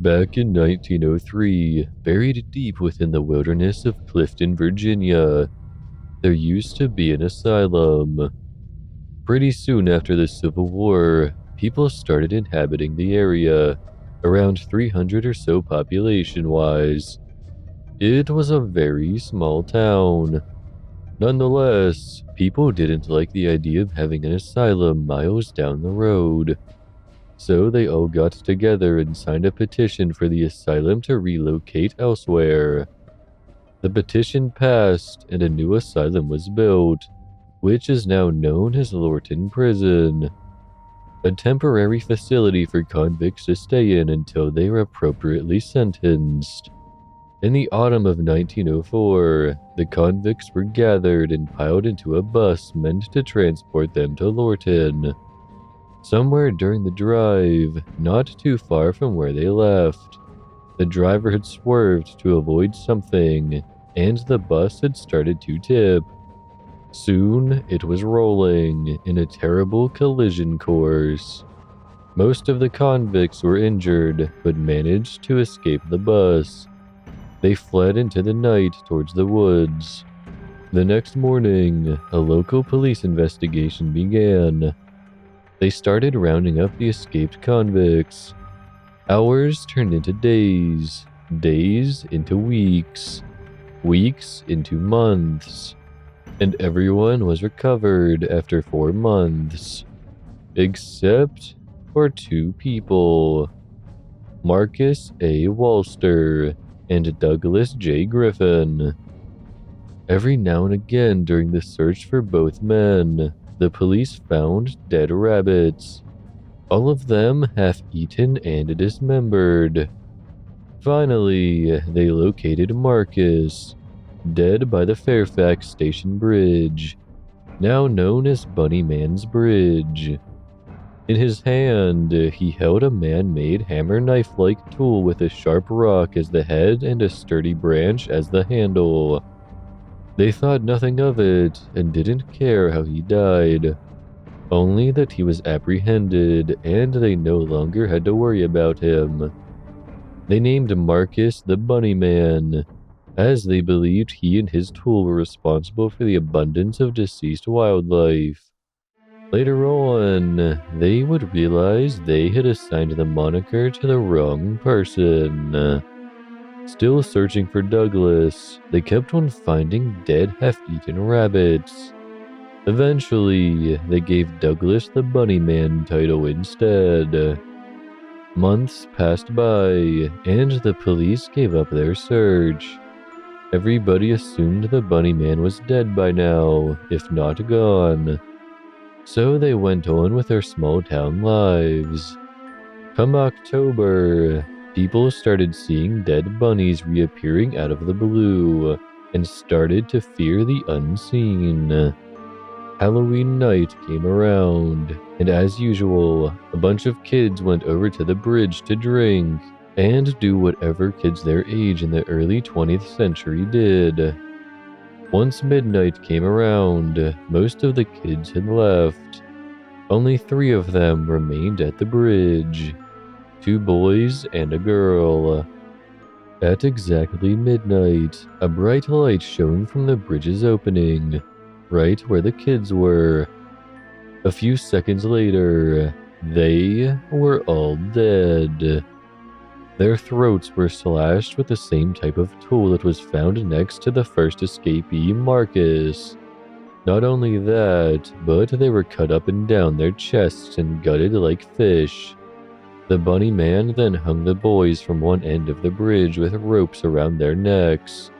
Back in 1903, buried deep within the wilderness of Clifton, Virginia, there used to be an asylum. Pretty soon after the Civil War, people started inhabiting the area, around 300 or so population-wise. It was a very small town. Nonetheless, people didn't like the idea of having an asylum miles down the road. So they all got together and signed a petition for the asylum to relocate elsewhere. The petition passed and a new asylum was built, which is now known as Lorton Prison, a temporary facility for convicts to stay in until they are appropriately sentenced. In the autumn of 1904, the convicts were gathered and piled into a bus meant to transport them to Lorton. Somewhere during the drive, not too far from where they left, the driver had swerved to avoid something, and the bus had started to tip. Soon, it was rolling in a terrible collision course. Most of the convicts were injured, but managed to escape the bus. They fled into the night towards the woods. The next morning, a local police investigation began. They started rounding up the escaped convicts. Hours turned into days, days into weeks, weeks into months, and everyone was recovered after 4 months, except for 2 people, Marcus A. Walster and Douglas J. Griffin. Every now and again during the search for both men, the police found dead rabbits, all of them half-eaten and dismembered. Finally, they located Marcus, dead by the Fairfax Station Bridge, now known as Bunnyman's Bridge. In his hand, he held a man-made hammer-knife-like tool with a sharp rock as the head and a sturdy branch as the handle. They thought nothing of it and didn't care how he died, only that he was apprehended and they no longer had to worry about him. They named Marcus the Bunnyman, as they believed he and his tool were responsible for the abundance of deceased wildlife. Later on, they would realize they had assigned the moniker to the wrong person. Still searching for Douglas, they kept on finding dead half-eaten rabbits. Eventually, they gave Douglas the Bunnyman title instead. Months passed by, and the police gave up their search. Everybody assumed the Bunnyman was dead by now, if not gone. So they went on with their small-town lives. Come October, people started seeing dead bunnies reappearing out of the blue, and started to fear the unseen. Halloween night came around, and as usual, a bunch of kids went over to the bridge to drink, and do whatever kids their age in the early 20th century did. Once midnight came around, most of the kids had left. Only 3 of them remained at the bridge, 2 boys and a girl. At exactly midnight, a bright light shone from the bridge's opening, right where the kids were. A few seconds later, they were all dead. Their throats were slashed with the same type of tool that was found next to the first escapee, Marcus. Not only that, but they were cut up and down their chests and gutted like fish. The Bunnyman then hung the boys from one end of the bridge with ropes around their necks,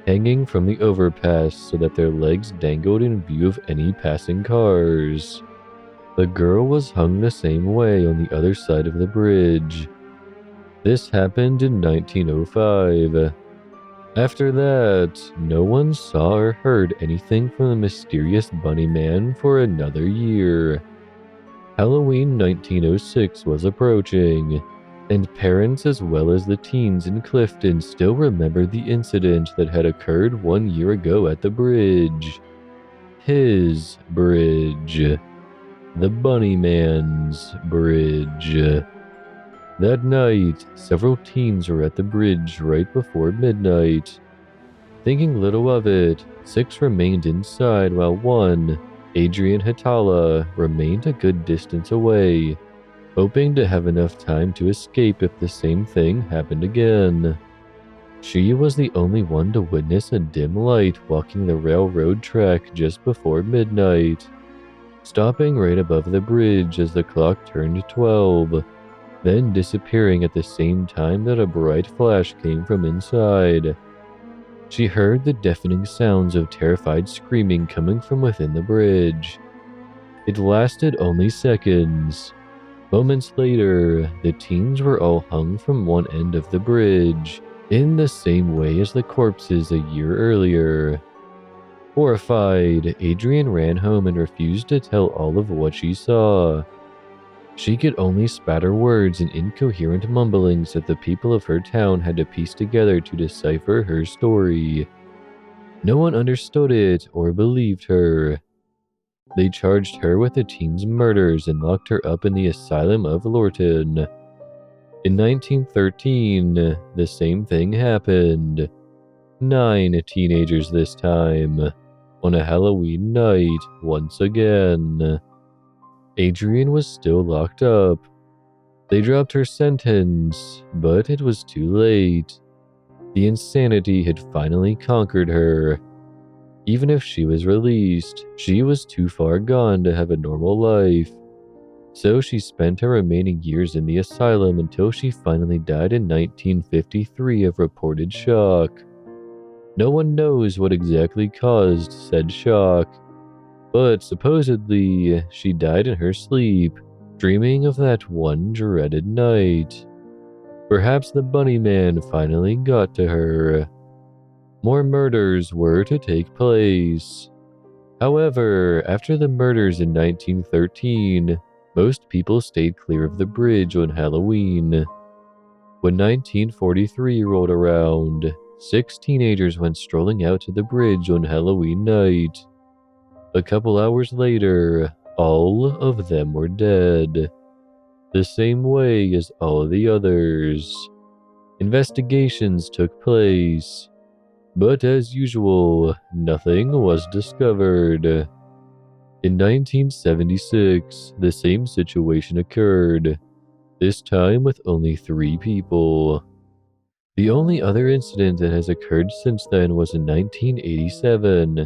hanging from the overpass so that their legs dangled in view of any passing cars. The girl was hung the same way on the other side of the bridge. This happened in 1905. After that, no one saw or heard anything from the mysterious Bunnyman for another year. Halloween 1906 was approaching, and parents as well as the teens in Clifton still remembered the incident that had occurred 1 year ago at the bridge. His bridge. The Bunnyman's bridge. That night, several teens were at the bridge right before midnight. Thinking little of it, 6 remained inside while 1, Adrian Hitala, remained a good distance away, hoping to have enough time to escape if the same thing happened again. She was the only one to witness a dim light walking the railroad track just before midnight, stopping right above the bridge as the clock turned 12, then disappearing at the same time that a bright flash came from inside. She heard the deafening sounds of terrified screaming coming from within the bridge. It lasted only seconds. Moments later, the teens were all hung from one end of the bridge, in the same way as the corpses a year earlier. Horrified, Adrian ran home and refused to tell all of what she saw. She could only spatter words and incoherent mumblings that the people of her town had to piece together to decipher her story. No one understood it or believed her. They charged her with the teens' murders and locked her up in the asylum of Lorton. In 1913, the same thing happened. 9 teenagers this time, on a Halloween night once again. Adrian was still locked up. They dropped her sentence, but it was too late. The insanity had finally conquered her. Even if she was released, she was too far gone to have a normal life. So she spent her remaining years in the asylum until she finally died in 1953 of reported shock. No one knows what exactly caused said shock, but supposedly she died in her sleep, dreaming of that one dreaded night. Perhaps the Bunnyman finally got to her. More murders were to take place. However, after the murders in 1913, most people stayed clear of the bridge on Halloween. When 1943 rolled around, 6 teenagers went strolling out to the bridge on Halloween night. A couple hours later, all of them were dead, the same way as all the others. Investigations took place, but as usual, nothing was discovered. In 1976, the same situation occurred, this time with only 3 people. The only other incident that has occurred since then was in 1987.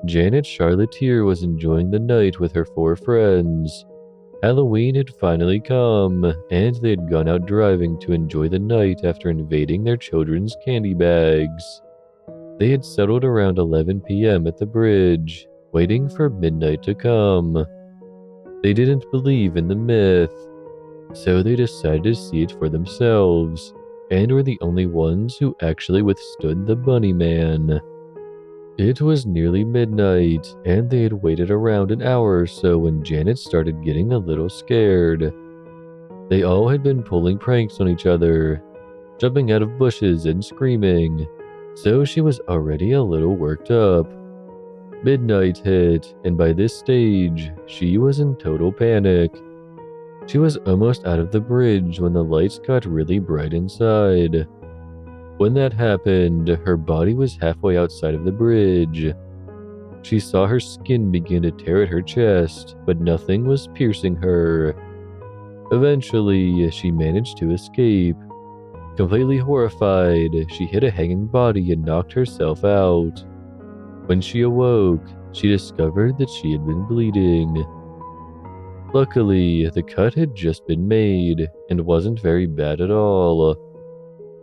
Janet Charlatier was enjoying the night with her 4 friends. Halloween had finally come, and they had gone out driving to enjoy the night after invading their children's candy bags. They had settled around 11 p.m. at the bridge, waiting for midnight to come. They didn't believe in the myth, so they decided to see it for themselves, and were the only ones who actually withstood the Bunnyman. It was nearly midnight, and they had waited around an hour or so when Janet started getting a little scared. They all had been pulling pranks on each other, jumping out of bushes and screaming, so she was already a little worked up. Midnight hit, and by this stage, she was in total panic. She was almost out of the bridge when the lights got really bright inside. When that happened, her body was halfway outside of the bridge. She saw her skin begin to tear at her chest, but nothing was piercing her. Eventually, she managed to escape. Completely horrified, she hit a hanging body and knocked herself out. When she awoke, she discovered that she had been bleeding. Luckily, the cut had just been made and wasn't very bad at all.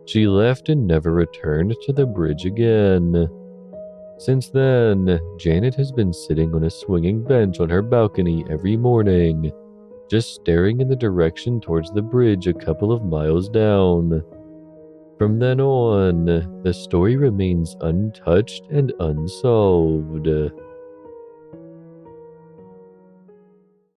She left and never returned to the bridge again. Since then, Janet has been sitting on a swinging bench on her balcony every morning, just staring in the direction towards the bridge a couple of miles down. From then on, the story remains untouched and unsolved.